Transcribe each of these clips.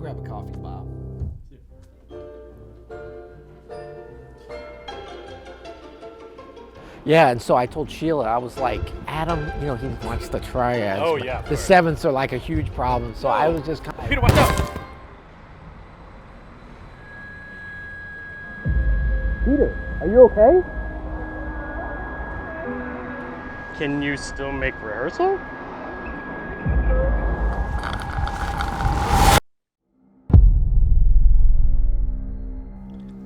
grab a coffee, Bob. Yeah, and so I told Sheila, I was like, Adam, you know, he wants the triads. Oh, yeah. The sevenths are like a huge problem, so I was just kind of... Peter, watch out! Peter, are you okay? Can you still make rehearsal?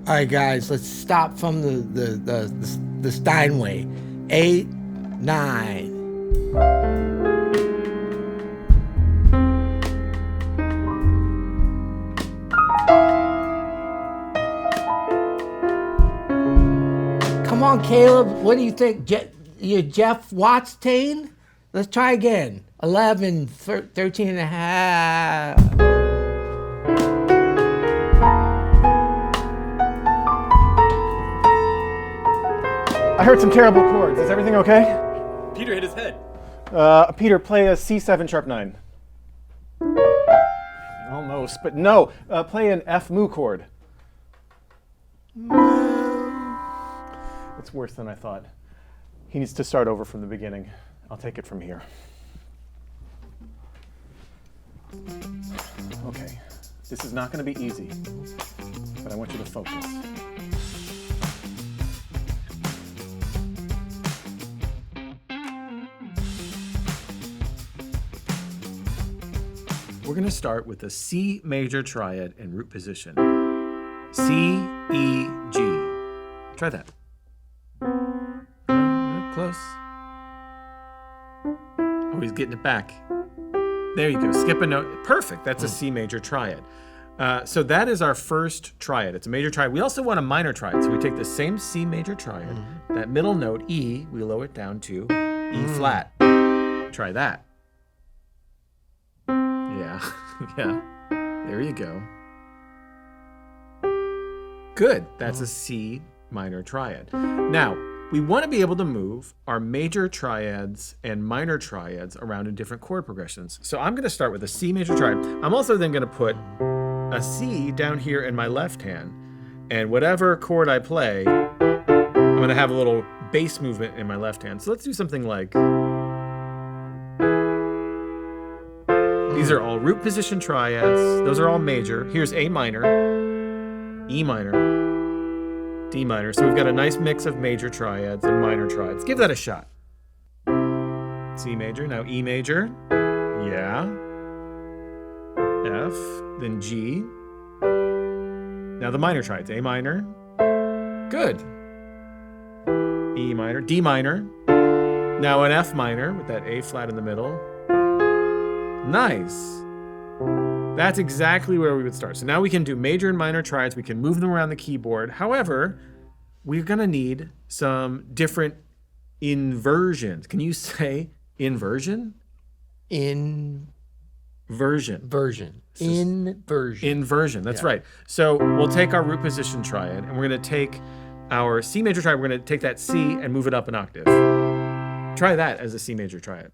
All right, guys, let's stop from the Steinway. 8, 9. Come on, Caleb. What do you think? You're Jeff Watts-Tane? Let's try again. 11, 13 and a half. I heard some terrible chords. Is everything okay? Peter hit his head. Peter, play a C7 sharp 9. Almost, but no. Play an F mu chord. It's worse than I thought. He needs to start over from the beginning. I'll take it from here. Okay. This is not going to be easy, but I want you to focus. We're going to start with a C major triad in root position. C, E, G. Try that. Close. Oh, he's getting it back. There you go. Skip a note. Perfect. That's a C major triad. So that is our first triad. It's a major triad. We also want a minor triad. So we take the same C major triad, that middle note, E, we lower it down to E flat. Try that. Yeah, yeah. There you go. Good. That's a C minor triad. Now, we want to be able to move our major triads and minor triads around in different chord progressions. So I'm going to start with a C major triad. I'm also then going to put a C down here in my left hand. And whatever chord I play, I'm going to have a little bass movement in my left hand. So let's do something like... These are all root position triads. Those are all major. Here's A minor, E minor, D minor. So we've got a nice mix of major triads and minor triads. Give that a shot. C major, now E major. Yeah. F, then G. Now the minor triads. A minor. Good. E minor, D minor. Now an F minor with that A flat in the middle. Nice. That's exactly where we would start. So now we can do major and minor triads. We can move them around the keyboard. However, we're going to need some different inversions. Can you say inversion? Inversion. Inversion. That's right. So we'll take our root position triad and we're going to take our C major triad. We're going to take that C and move it up an octave. Try that as a C major triad.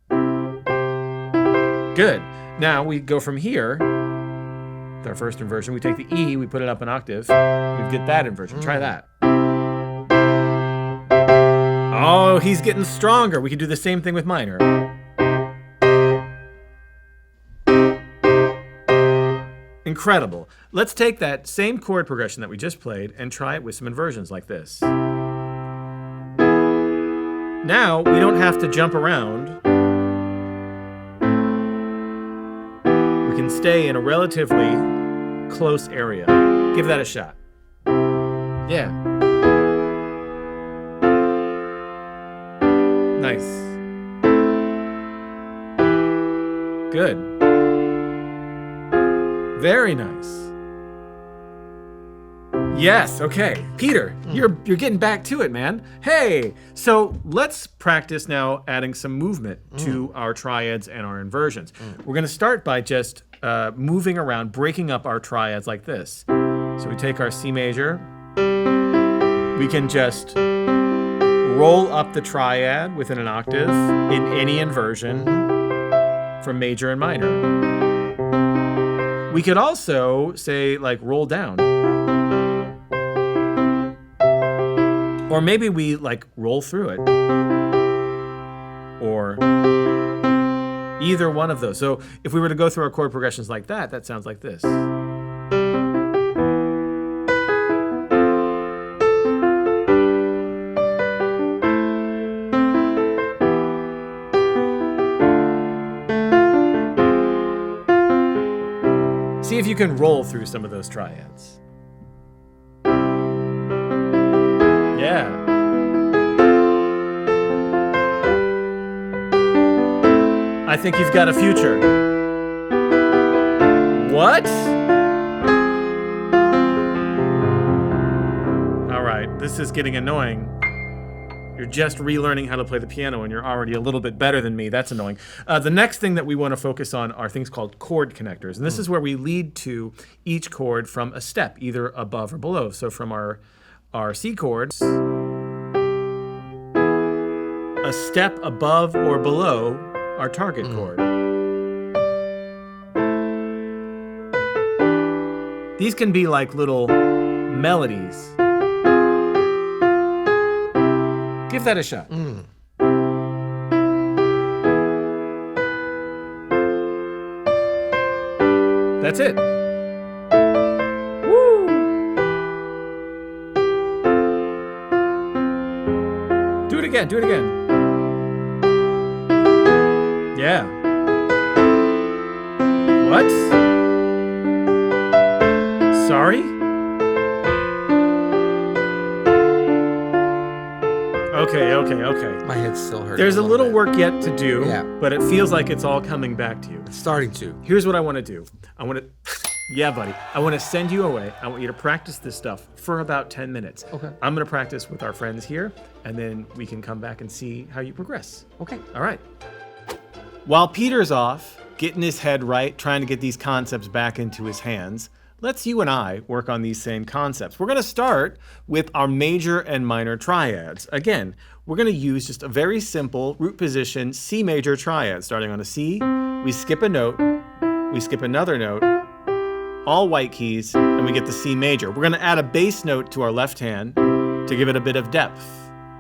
Good. Now we go from here, with our first inversion, we take the E, we put it up an octave, we get that inversion. Try that. Oh, he's getting stronger. We can do the same thing with minor. Incredible. Let's take that same chord progression that we just played and try it with some inversions like this. Now, we don't have to jump around. We can stay in a relatively close area. Give that a shot. Yeah. Nice. Good. Very nice. Yes, okay. Peter, you're getting back to it, man. Hey, so let's practice now adding some movement to our triads and our inversions. We're gonna start by just moving around, breaking up our triads like this. So we take our C major, we can just roll up the triad within an octave in any inversion from major and minor. We could also say like roll down. Or maybe we like roll through it. Or either one of those. So if we were to go through our chord progressions like that, that sounds like this. See if you can roll through some of those triads. Yeah. I think you've got a future. What? All right, this is getting annoying. You're just relearning how to play the piano and you're already a little bit better than me. That's annoying. The next thing that we want to focus on are things called chord connectors. And this is where we lead to each chord from a step, either above or below. So from our C chords, a step above or below our target chord. These can be like little melodies. Give that a shot. That's it. Woo! Do it again, do it again. Yeah. What? Sorry? Okay. My head still hurts. There's a little work yet to do, Yeah. but it feels like it's all coming back to you. It's starting to. Here's what I want to do. I want to, yeah, buddy. I want to send you away. I want you to practice this stuff for about 10 minutes. Okay. I'm going to practice with our friends here, and then we can come back and see how you progress. Okay. All right. While Peter's off, getting his head right, trying to get these concepts back into his hands, let's you and I work on these same concepts. We're going to start with our major and minor triads. Again, we're going to use just a very simple root position C major triad. Starting on a C, we skip a note, we skip another note, all white keys, and we get the C major. We're going to add a bass note to our left hand to give it a bit of depth,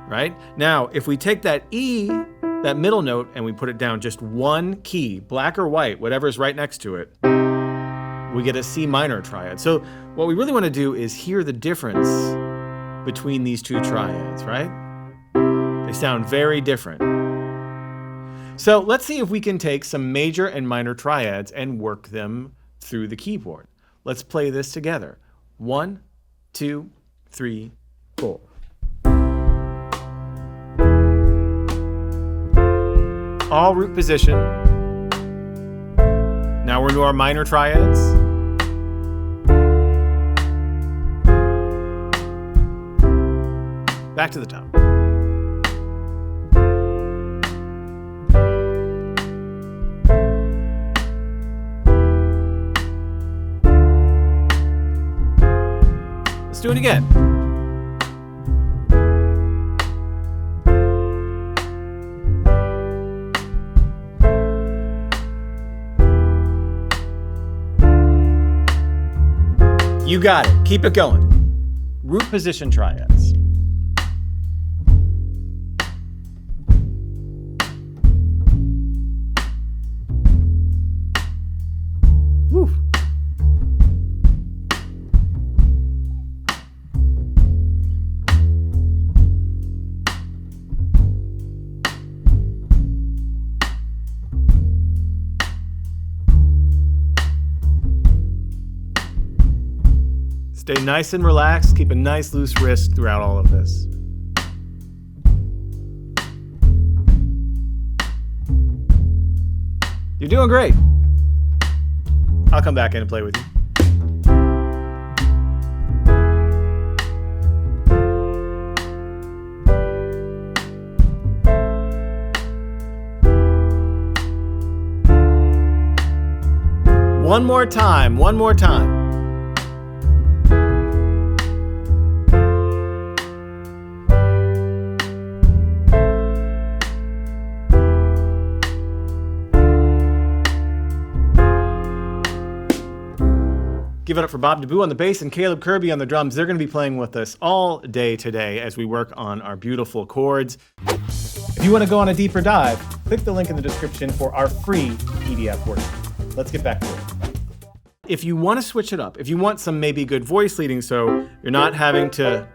right? Now, if we take that E, that middle note, and we put it down just one key, black or white, whatever's right next to it, we get a C minor triad. So what we really want to do is hear the difference between these two triads, right? They sound very different. So let's see if we can take some major and minor triads and work them through the keyboard. Let's play this together. 1, 2, 3, 4. All root position. Now we're into our minor triads. Back to the top. Let's do it again. You got it. Keep it going. Root position triads. Woo. Stay nice and relaxed. Keep a nice loose wrist throughout all of this. You're doing great. I'll come back in and play with you. One more time. Give it up for Bob DeBoo on the bass and Caleb Kirby on the drums. They're going to be playing with us all day today as we work on our beautiful chords. If you want to go on a deeper dive, click the link in the description for our free PDF worksheet. Let's get back to it. If you want to switch it up, if you want some maybe good voice leading so you're not having to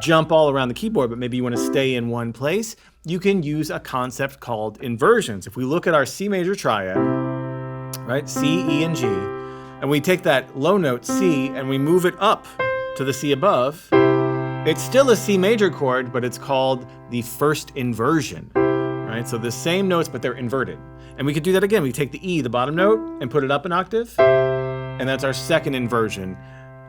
jump all around the keyboard, but maybe you want to stay in one place, you can use a concept called inversions. If we look at our C major triad, right, C, E, and G, and we take that low note C and we move it up to the C above, it's still a C major chord, but it's called the first inversion, right? So the same notes, but they're inverted. And we could do that again. We take the E, the bottom note, and put it up an octave, and that's our second inversion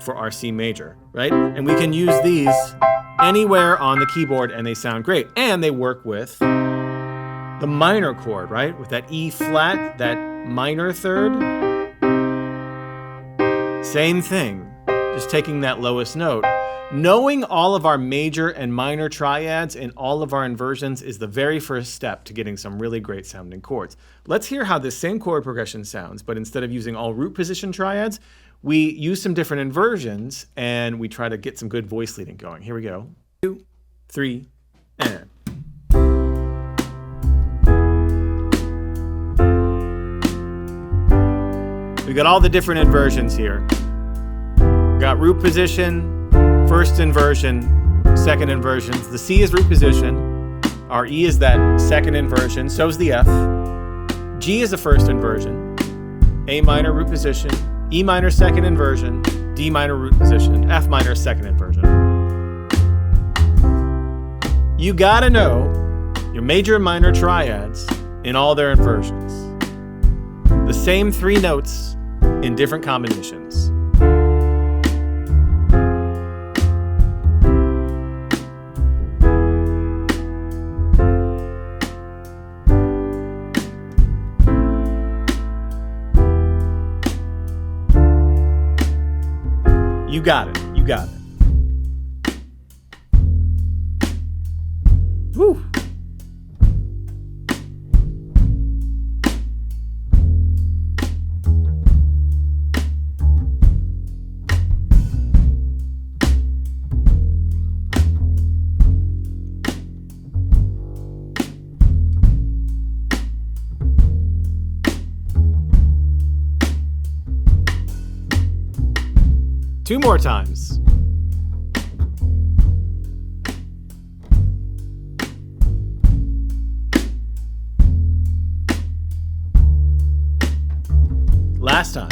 for our C major, right? And we can use these anywhere on the keyboard and they sound great. And they work with the minor chord, right? With that E flat, that minor third. Same thing, just taking that lowest note. Knowing all of our major and minor triads and all of our inversions is the very first step to getting some really great sounding chords. Let's hear how this same chord progression sounds, but instead of using all root position triads, we use some different inversions and we try to get some good voice leading going. Here we go. 2, 3, and. We got all the different inversions here. Got root position, first inversion, second inversions. The C is root position. Our E is that second inversion. So's the F. G is the first inversion. A minor root position. E minor second inversion. D minor root position. F minor second inversion. You gotta know your major and minor triads in all their inversions. The same 3 notes in different combinations. You got it. You got it. Woo. Two more times. Last time.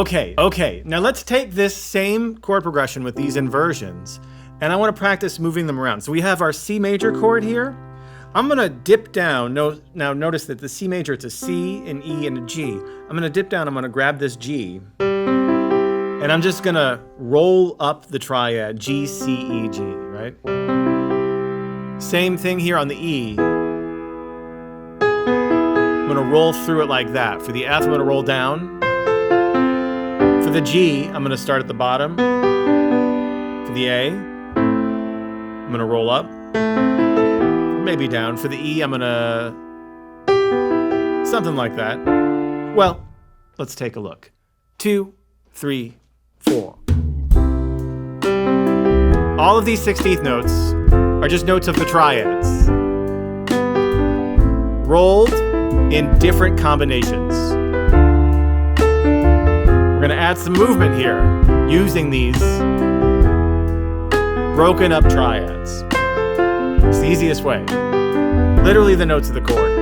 Okay, now let's take this same chord progression with these inversions, and I want to practice moving them around. So we have our C major chord here. I'm going to dip down. Now notice that the C major, it's a C, an E, and a G. I'm going to dip down, I'm going to grab this G, and I'm just going to roll up the triad, G, C, E, G, right? Same thing here on the E. I'm going to roll through it like that. For the F, I'm going to roll down. For the G, I'm going to start at the bottom. For the A, I'm going to roll up. Maybe down. For the E, I'm going to... something like that. Well, let's take a look. 2, 3, 4. All of these 16th notes are just notes of the triads, rolled in different combinations. We're going to add some movement here using these broken up triads. It's the easiest way. Literally the notes of the chord.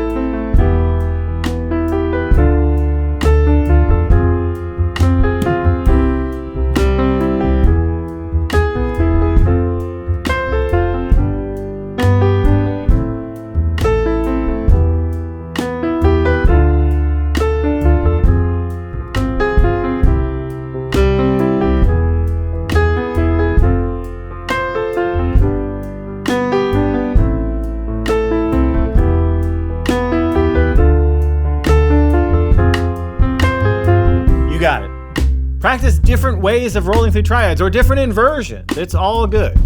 Practice different ways of rolling through triads or different inversions. It's all good.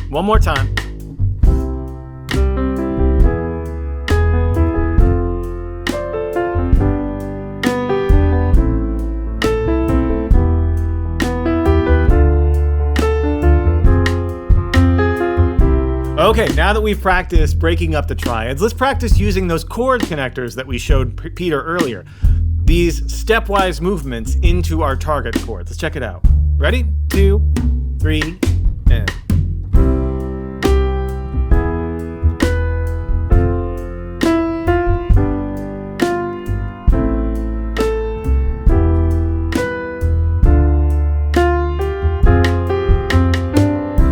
One more time. Okay, now that we've practiced breaking up the triads, let's practice using those chord connectors that we showed Peter earlier. These stepwise movements into our target chord. Let's check it out. Ready? 2, 3, and...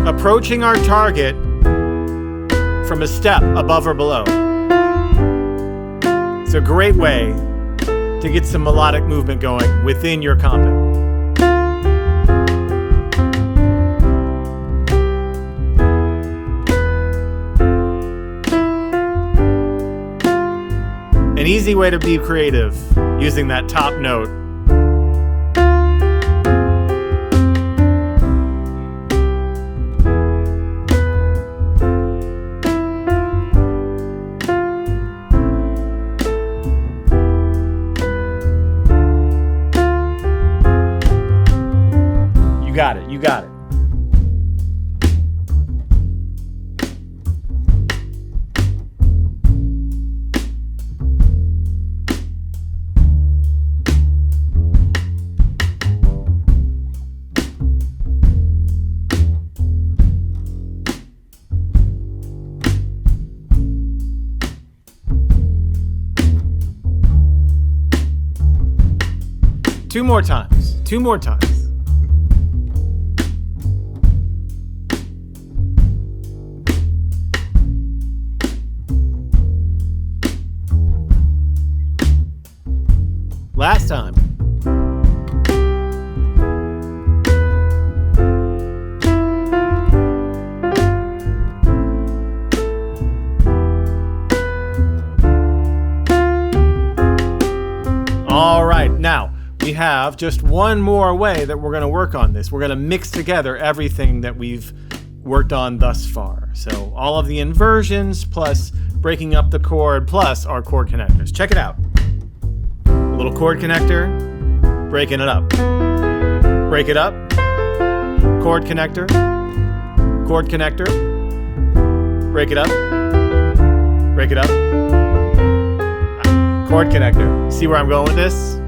Approaching our target from a step above or below. It's a great way to get some melodic movement going within your comping. An easy way to be creative using that top note. You got it. Two more times. Last time. All right, now we have just one more way that we're going to work on this. We're going to mix together everything that we've worked on thus far. So all of the inversions plus breaking up the chord plus our chord connectors. Check it out. A little chord connector, breaking it up. Break it up. Chord connector. Chord connector. Break it up. Break it up. Chord connector. See where I'm going with this?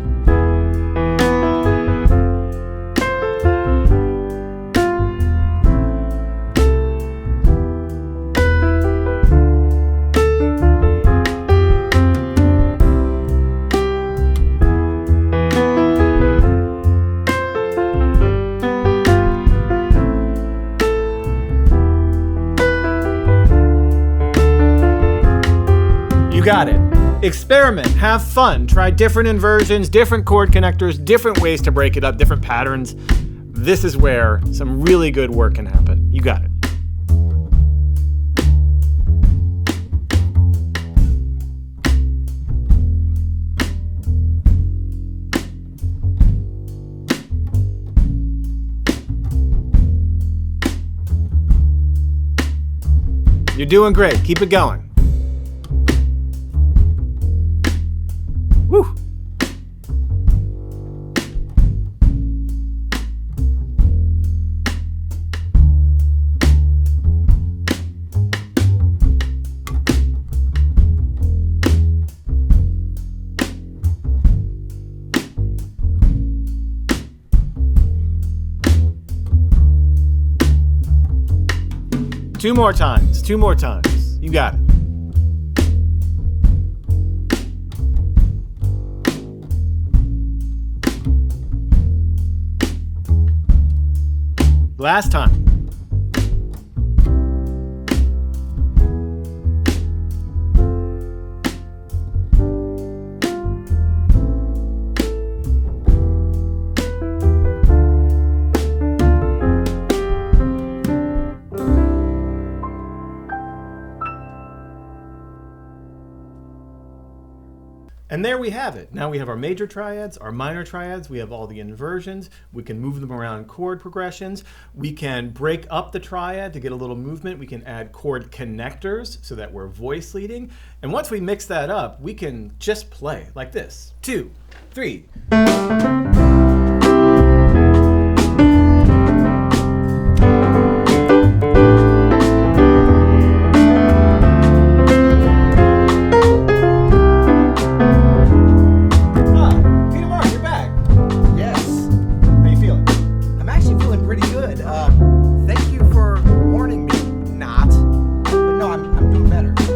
Got it. Experiment, have fun, try different inversions, different chord connectors, different ways to break it up, different patterns. This is where some really good work can happen. You got it. You're doing great. Keep it going. Woo! Two more times. You got it. Last time. And there we have it. Now we have our major triads, our minor triads, we have all the inversions, we can move them around chord progressions, we can break up the triad to get a little movement, we can add chord connectors so that we're voice leading, and once we mix that up, we can just play like this. 2, 3.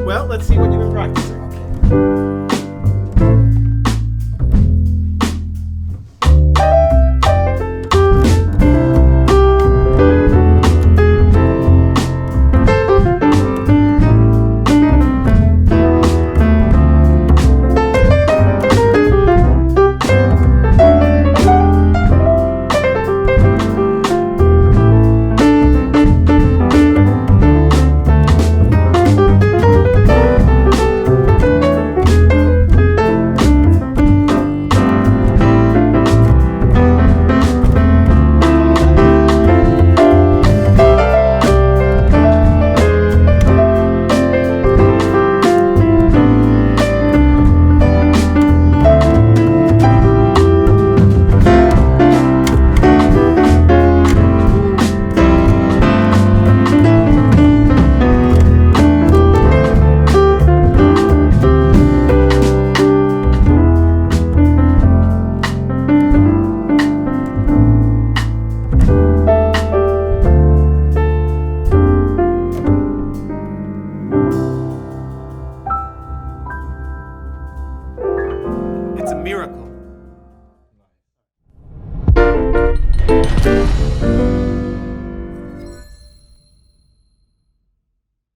Well, let's see what you've been practicing.